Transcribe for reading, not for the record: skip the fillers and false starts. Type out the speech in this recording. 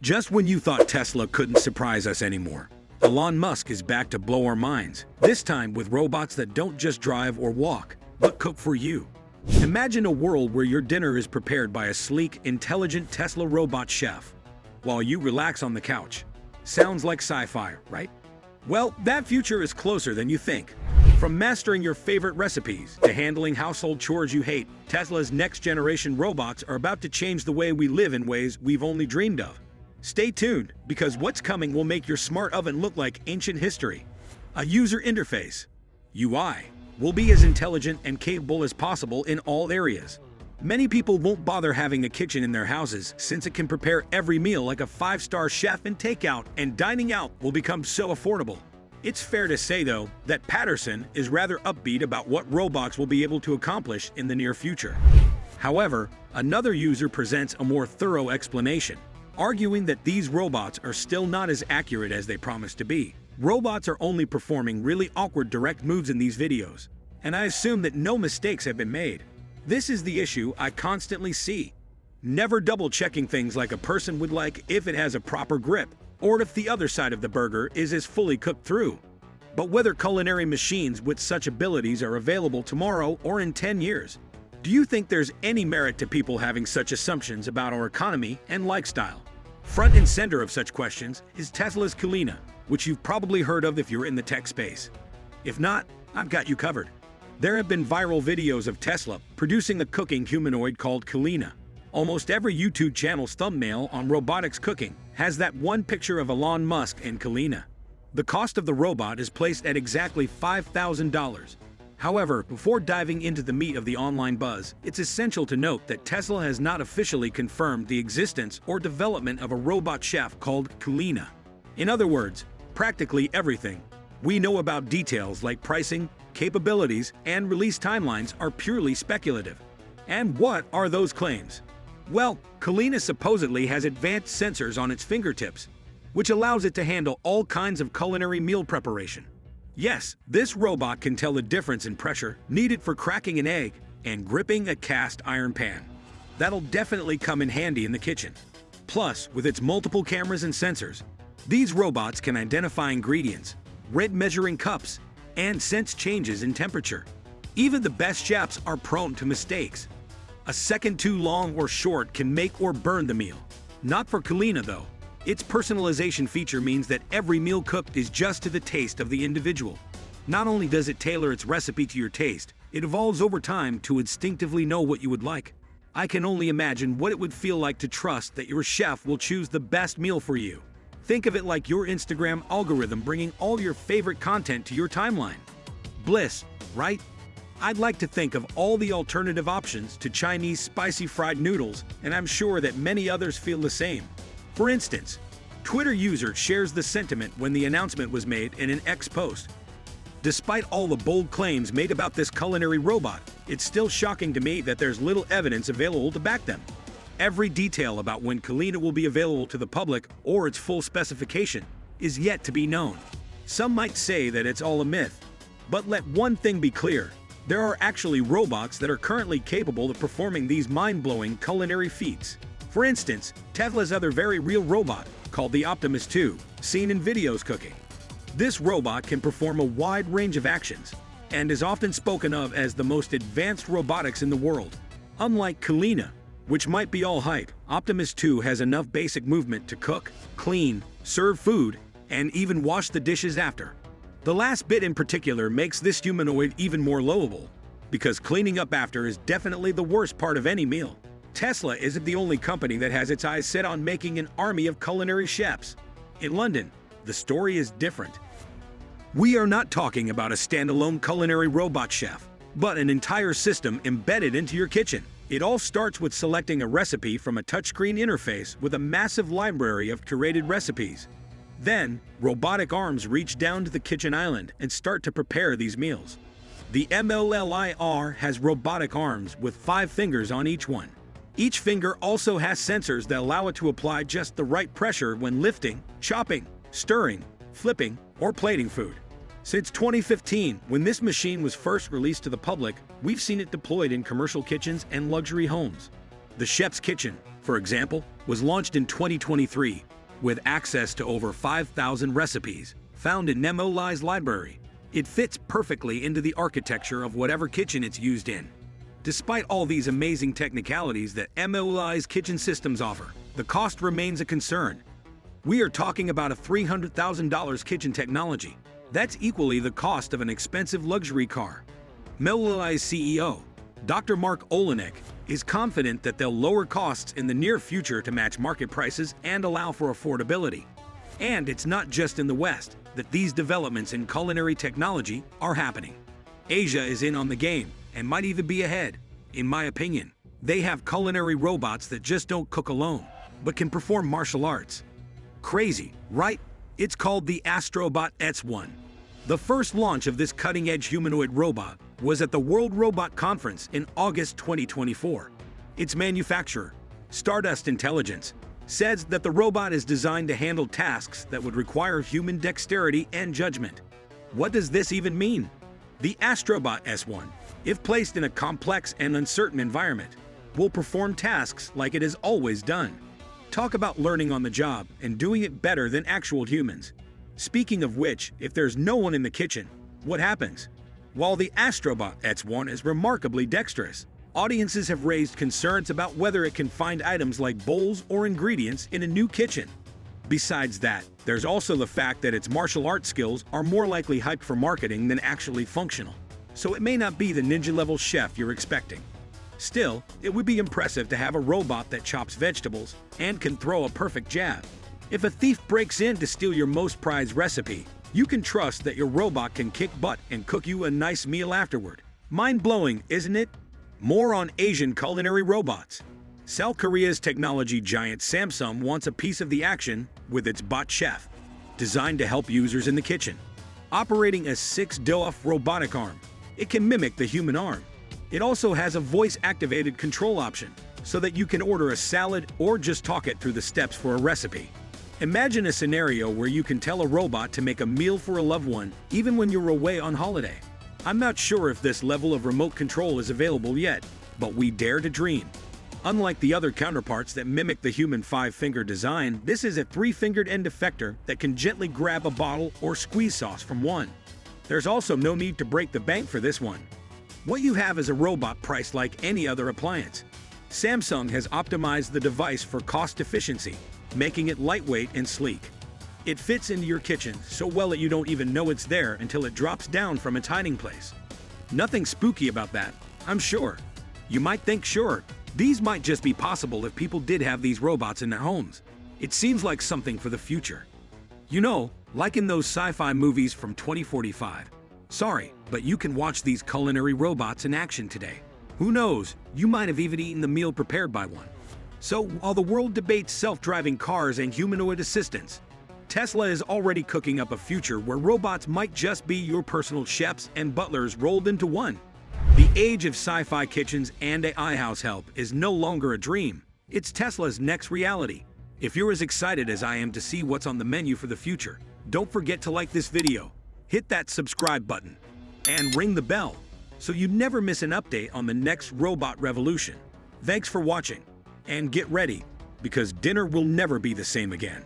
Just when you thought Tesla couldn't surprise us anymore, Elon Musk is back to blow our minds, this time with robots that don't just drive or walk, but cook for you. Imagine a world where your dinner is prepared by a sleek, intelligent Tesla robot chef, while you relax on the couch. Sounds like sci-fi, right? Well, that future is closer than you think. From mastering your favorite recipes to handling household chores you hate, Tesla's next-generation robots are about to change the way we live in ways we've only dreamed of. Stay tuned, because what's coming will make your smart oven look like ancient history. A user interface, UI, will be as intelligent and capable as possible in all areas. Many people won't bother having a kitchen in their houses since it can prepare every meal like a five-star chef, and takeout and dining out will become so affordable. It's fair to say, though, that Patterson is rather upbeat about what robots will be able to accomplish in the near future. However, another user presents a more thorough explanation, arguing that these robots are still not as accurate as they promise to be. Robots are only performing really awkward direct moves in these videos, and I assume that no mistakes have been made. This is the issue I constantly see. Never double-checking things like a person would, like if it has a proper grip, or if the other side of the burger is as fully cooked through. But whether culinary machines with such abilities are available tomorrow or in 10 years, do you think there's any merit to people having such assumptions about our economy and lifestyle? Front and center of such questions is Tesla's Kalina, which you've probably heard of if you're in the tech space. If not, I've got you covered. There have been viral videos of Tesla producing a cooking humanoid called Kalina. Almost every YouTube channel's thumbnail on robotics cooking has that one picture of Elon Musk and Kalina. The cost of the robot is placed at exactly $5,000. However, before diving into the meat of the online buzz, it's essential to note that Tesla has not officially confirmed the existence or development of a robot chef called Kalina. In other words, practically everything we know about details like pricing, capabilities, and release timelines are purely speculative. And what are those claims? Well, Kalina supposedly has advanced sensors on its fingertips, which allows it to handle all kinds of culinary meal preparation. Yes, this robot can tell the difference in pressure needed for cracking an egg and gripping a cast iron pan. That'll definitely come in handy in the kitchen. Plus, with its multiple cameras and sensors, these robots can identify ingredients, read measuring cups, and sense changes in temperature. Even the best chefs are prone to mistakes. A second too long or short can make or burn the meal. Not for Kalina, though. Its personalization feature means that every meal cooked is just to the taste of the individual. Not only does it tailor its recipe to your taste, it evolves over time to instinctively know what you would like. I can only imagine what it would feel like to trust that your chef will choose the best meal for you. Think of it like your Instagram algorithm bringing all your favorite content to your timeline. Bliss, right? I'd like to think of all the alternative options to Chinese spicy fried noodles, and I'm sure that many others feel the same. For instance, Twitter user shares the sentiment when the announcement was made in an X post. Despite all the bold claims made about this culinary robot, it's still shocking to me that there's little evidence available to back them. Every detail about when Kalina will be available to the public or its full specification is yet to be known. Some might say that it's all a myth, but let one thing be clear. There are actually robots that are currently capable of performing these mind-blowing culinary feats. For instance, Tesla's other very real robot, called the Optimus 2, seen in videos cooking. This robot can perform a wide range of actions, and is often spoken of as the most advanced robotics in the world. Unlike Kalina, which might be all hype, Optimus 2 has enough basic movement to cook, clean, serve food, and even wash the dishes after. The last bit in particular makes this humanoid even more lovable, because cleaning up after is definitely the worst part of any meal. Tesla isn't the only company that has its eyes set on making an army of culinary chefs. In London, the story is different. We are not talking about a standalone culinary robot chef, but an entire system embedded into your kitchen. It all starts with selecting a recipe from a touchscreen interface with a massive library of curated recipes. Then, robotic arms reach down to the kitchen island and start to prepare these meals. The MLLIR has robotic arms with 5 fingers on each one. Each finger also has sensors that allow it to apply just the right pressure when lifting, chopping, stirring, flipping, or plating food. Since 2015, when this machine was first released to the public, we've seen it deployed in commercial kitchens and luxury homes. The Chef's Kitchen, for example, was launched in 2023 with access to over 5,000 recipes found in MOLI's library. It fits perfectly into the architecture of whatever kitchen it's used in. Despite all these amazing technicalities that MOLI's kitchen systems offer, the cost remains a concern. We are talking about a $300,000 kitchen technology. That's equally the cost of an expensive luxury car. MOLI's CEO, Dr. Mark Olenek, is confident that they'll lower costs in the near future to match market prices and allow for affordability. And it's not just in the West that these developments in culinary technology are happening. Asia is in on the game and might even be ahead. In my opinion, they have culinary robots that just don't cook alone, but can perform martial arts. Crazy, right? It's called the Astrobot S1. The first launch of this cutting-edge humanoid robot was at the World Robot Conference in August 2024. Its manufacturer, Stardust Intelligence, says that the robot is designed to handle tasks that would require human dexterity and judgment. What does this even mean? The Astrobot S1, if placed in a complex and uncertain environment, will perform tasks like it has always done. Talk about learning on the job and doing it better than actual humans. Speaking of which, if there's no one in the kitchen, what happens? While the Astrobot S1 is remarkably dexterous, audiences have raised concerns about whether it can find items like bowls or ingredients in a new kitchen. Besides that, there's also the fact that its martial arts skills are more likely hyped for marketing than actually functional, so it may not be the ninja-level chef you're expecting. Still, it would be impressive to have a robot that chops vegetables and can throw a perfect jab. If a thief breaks in to steal your most prized recipe, you can trust that your robot can kick butt and cook you a nice meal afterward. Mind-blowing, isn't it? More on Asian culinary robots. South Korea's technology giant Samsung wants a piece of the action with its Bot Chef, designed to help users in the kitchen. Operating a 6-DoF robotic arm, it can mimic the human arm. It also has a voice-activated control option, so that you can order a salad or just talk it through the steps for a recipe. Imagine a scenario where you can tell a robot to make a meal for a loved one, even when you're away on holiday. I'm not sure if this level of remote control is available yet, but we dare to dream. Unlike the other counterparts that mimic the human 5-finger design, this is a 3-fingered end effector that can gently grab a bottle or squeeze sauce from one. There's also no need to break the bank for this one. What you have is a robot priced like any other appliance. Samsung has optimized the device for cost efficiency, making it lightweight and sleek. It fits into your kitchen so well that you don't even know it's there until it drops down from its hiding place. Nothing spooky about that, I'm sure. You might think, sure, these might just be possible if people did have these robots in their homes. It seems like something for the future. You know, like in those sci-fi movies from 2045. Sorry, but you can watch these culinary robots in action today. Who knows, you might have even eaten the meal prepared by one. So, while the world debates self-driving cars and humanoid assistants, Tesla is already cooking up a future where robots might just be your personal chefs and butlers rolled into one. The age of sci-fi kitchens and AI house help is no longer a dream. It's Tesla's next reality. If you're as excited as I am to see what's on the menu for the future, don't forget to like this video, hit that subscribe button, and ring the bell so you never miss an update on the next robot revolution. Thanks for watching, and get ready, because dinner will never be the same again.